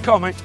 Come on, mate.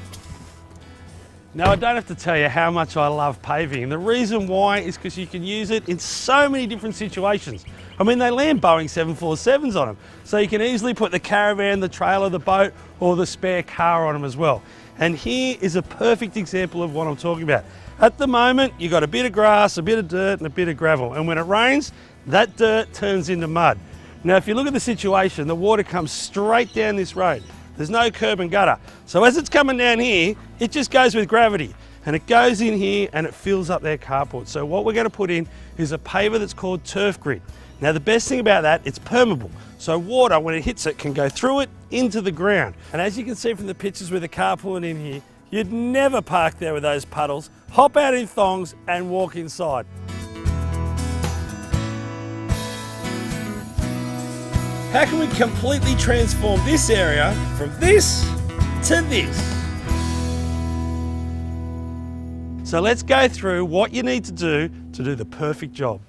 Now, I don't have to tell you how much I love paving. And the reason why is because you can use it in so many different situations. I mean, they land Boeing 747s on them. So you can easily put the caravan, the trailer, the boat, or the spare car on them as well. And here is a perfect example of what I'm talking about. At the moment, you've got a bit of grass, a bit of dirt, and a bit of gravel. And when it rains, that dirt turns into mud. Now, if you look at the situation, the water comes straight down this road. There's no curb and gutter. So as it's coming down here, it just goes with gravity. And it goes in here and it fills up their carport. So what we're going to put in is a paver that's called Turfgrid. Now, the best thing about that, it's permeable. So water, when it hits it, can go through it into the ground. And as you can see from the pictures with the car pulling in here, you'd never park there with those puddles, hop out in thongs and walk inside. How can we completely transform this area from this to this? So let's go through what you need to do the perfect job.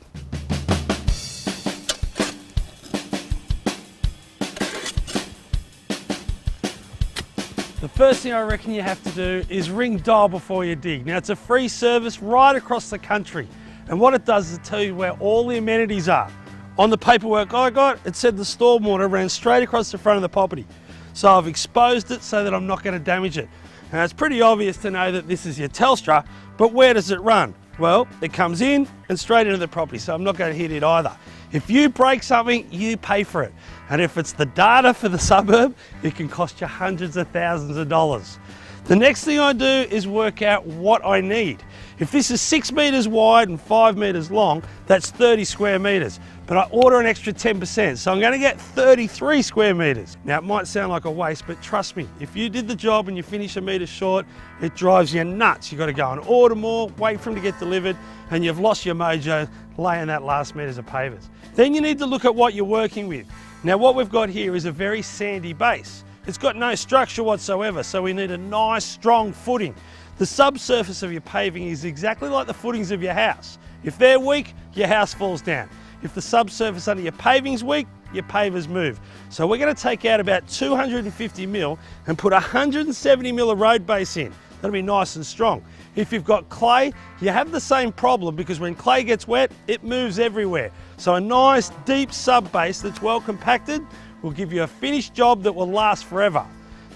The first thing I reckon you have to do is ring dial before you dig. Now, it's a free service right across the country. And what it does is tell you where all the amenities are. On the paperwork I got, it said the stormwater ran straight across the front of the property. So I've exposed it so that I'm not going to damage it. Now, it's pretty obvious to know that this is your Telstra, but where does it run? Well, it comes in and straight into the property, so I'm not going to hit it either. If you break something, you pay for it. And if it's the data for the suburb, it can cost you hundreds of thousands of dollars. The next thing I do is work out what I need. If this is 6 metres wide and 5 metres long, that's 30 square metres. But I order an extra 10%, so I'm going to get 33 square metres. Now, it might sound like a waste, but trust me, if you did the job and you finish a metre short, it drives you nuts. You've got to go and order more, wait for them to get delivered, and you've lost your mojo laying that last metres of pavers. Then you need to look at what you're working with. Now, what we've got here is a very sandy base. It's got no structure whatsoever, so we need a nice, strong footing. The subsurface of your paving is exactly like the footings of your house. If they're weak, your house falls down. If the subsurface under your paving's weak, your pavers move. So we're going to take out about 250 mil and put 170 mil of road base in. That'll be nice and strong. If you've got clay, you have the same problem because when clay gets wet, it moves everywhere. So a nice deep sub base that's well compacted will give you a finished job that will last forever.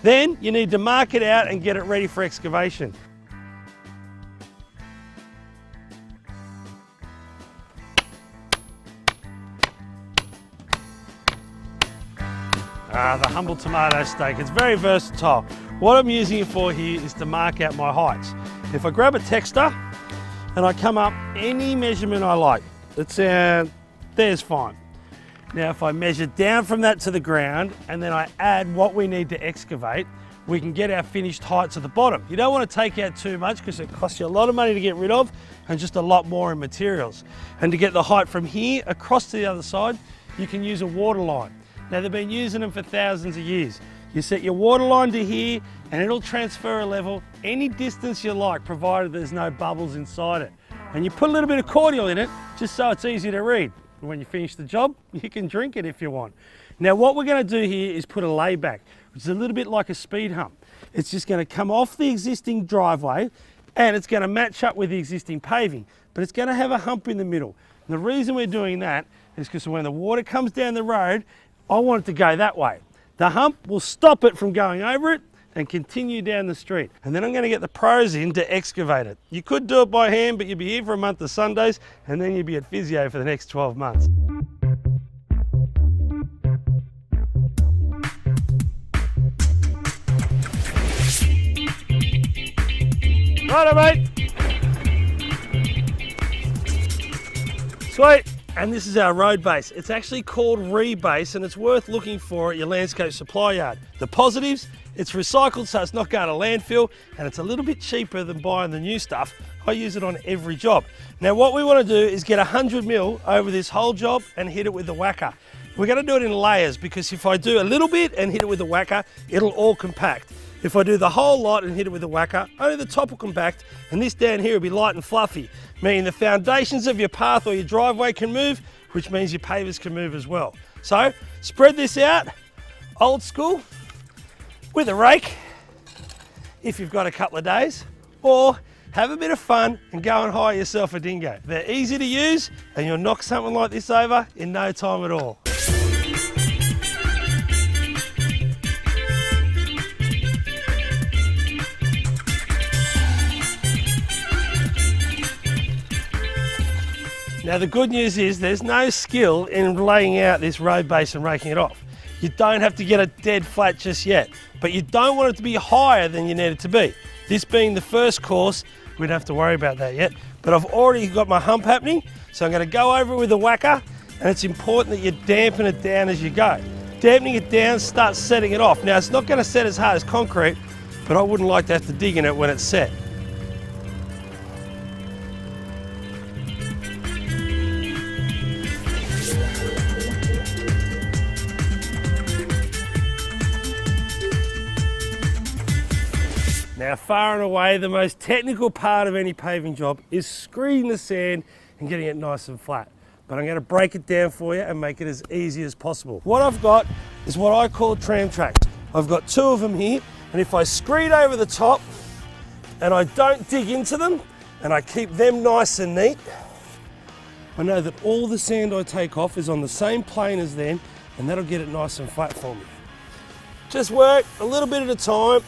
Then you need to mark it out and get it ready for excavation. The humble tomato stake. It's very versatile. What I'm using it for here is to mark out my heights. If I grab a texter and I come up any measurement I like, there's fine. Now, if I measure down from that to the ground and then I add what we need to excavate, we can get our finished heights at the bottom. You don't want to take out too much because it costs you a lot of money to get rid of and just a lot more in materials. And to get the height from here across to the other side, you can use a water line. Now, they've been using them for thousands of years. You set your water line to here and it'll transfer a level any distance you like, provided there's no bubbles inside it. And you put a little bit of cordial in it just so it's easy to read. And when you finish the job, you can drink it if you want. Now, what we're going to do here is put a layback, which is a little bit like a speed hump. It's just going to come off the existing driveway and it's going to match up with the existing paving, but it's going to have a hump in the middle. And the reason we're doing that is because when the water comes down the road, I want it to go that way. The hump will stop it from going over it and continue down the street. And then I'm going to get the pros in to excavate it. You could do it by hand, but you'd be here for a month of Sundays and then you'd be at physio for the next 12 months. Righto, mate. Sweet. And this is our road base. It's actually called rebase and it's worth looking for at your landscape supply yard. The positives, it's recycled so it's not going to landfill and it's a little bit cheaper than buying the new stuff. I use it on every job. Now what we want to do is get 100 mil over this whole job and hit it with the whacker. We're going to do it in layers because if I do a little bit and hit it with the whacker, it'll all compact. If I do the whole lot and hit it with the whacker, only the top will compact and this down here will be light and fluffy, meaning the foundations of your path or your driveway can move, which means your pavers can move as well. So spread this out, old school, with a rake if you've got a couple of days, or have a bit of fun and go and hire yourself a dingo. They're easy to use and you'll knock something like this over in no time at all. Now the good news is there's no skill in laying out this road base and raking it off. You don't have to get it dead flat just yet, but you don't want it to be higher than you need it to be. This being the first course, we don't have to worry about that yet, but I've already got my hump happening, so I'm going to go over it with a whacker, and it's important that you dampen it down as you go. Dampening it down starts setting it off. Now it's not going to set as hard as concrete, but I wouldn't like to have to dig in it when it's set. Now, far and away, the most technical part of any paving job is screening the sand and getting it nice and flat. But I'm going to break it down for you and make it as easy as possible. What I've got is what I call tram tracks. I've got 2 of them here, and if I screed over the top and I don't dig into them and I keep them nice and neat, I know that all the sand I take off is on the same plane as them, and that'll get it nice and flat for me. Just work a little bit at a time,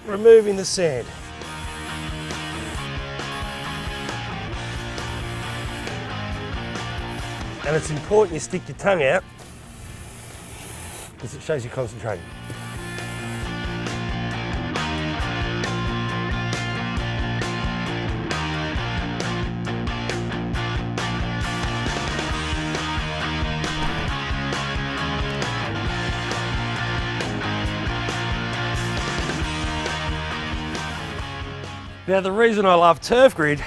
removing the sand. And it's important you stick your tongue out because it shows you're concentrating. Now the reason I love Turfgrid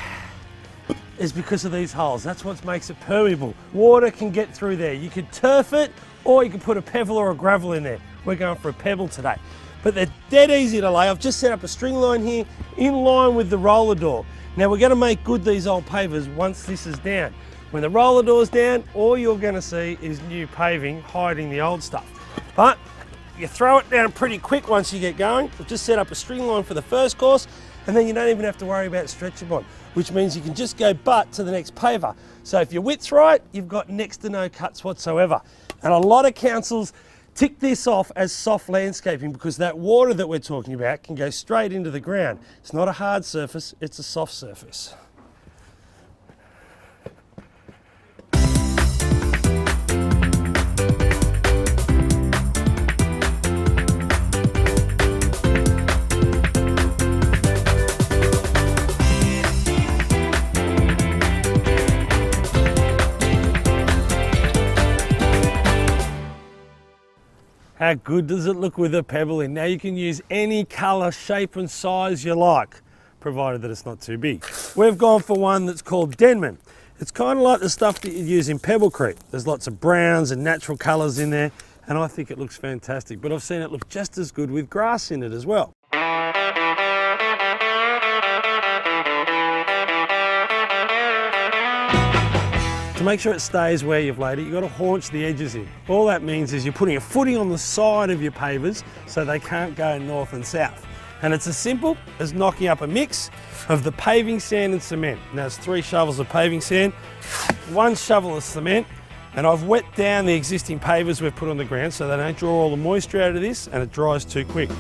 is because of these holes. That's what makes it permeable. Water can get through there. You could turf it, or you can put a pebble or a gravel in there. We're going for a pebble today. But they're dead easy to lay. I've just set up a string line here in line with the roller door. Now we're going to make good these old pavers once this is down. When the roller door's down, all you're going to see is new paving hiding the old stuff. But you throw it down pretty quick once you get going. We've just set up a string line for the first course, and then you don't even have to worry about stretcher bond, which means you can just go butt to the next paver. So if your width's right, you've got next to no cuts whatsoever. And a lot of councils tick this off as soft landscaping because that water that we're talking about can go straight into the ground. It's not a hard surface, it's a soft surface. How good does it look with a pebble in? Now you can use any colour, shape and size you like, provided that it's not too big. We've gone for one that's called Denman. It's kind of like the stuff that you use in pebblecrete. There's lots of browns and natural colours in there, and I think it looks fantastic. But I've seen it look just as good with grass in it as well. To make sure it stays where you've laid it, you've got to haunch the edges in. All that means is you're putting a footing on the side of your pavers so they can't go north and south. And it's as simple as knocking up a mix of the paving sand and cement. Now it's 3 shovels of paving sand, 1 shovel of cement, and I've wet down the existing pavers we've put on the ground so they don't draw all the moisture out of this and it dries too quick.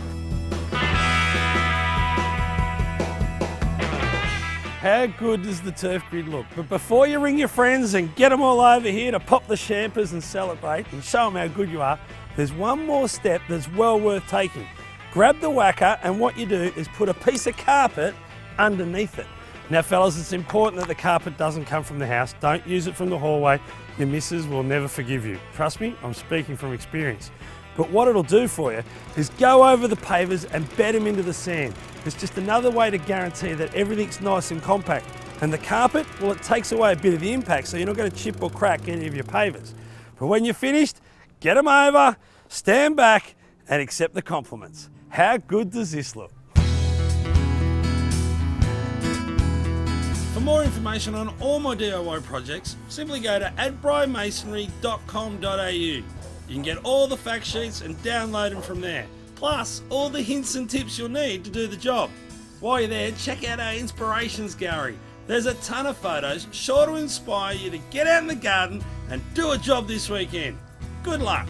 How good does the Turfgrid look? But before you ring your friends and get them all over here to pop the champers and celebrate and show them how good you are, there's one more step that's well worth taking. Grab the whacker and what you do is put a piece of carpet underneath it. Now fellas, it's important that the carpet doesn't come from the house. Don't use it from the hallway. Your missus will never forgive you. Trust me, I'm speaking from experience. But what it'll do for you is go over the pavers and bed them into the sand. It's just another way to guarantee that everything's nice and compact. And the carpet, well, it takes away a bit of the impact, so you're not going to chip or crack any of your pavers. But when you're finished, get them over, stand back, and accept the compliments. How good does this look? For more information on all my DIY projects, simply go to adbrymasonry.com.au. You can get all the fact sheets and download them from there. plus all the hints and tips you'll need to do the job. While you're there, check out our inspirations gallery. There's a ton of photos sure to inspire you to get out in the garden and do a job this weekend. Good luck!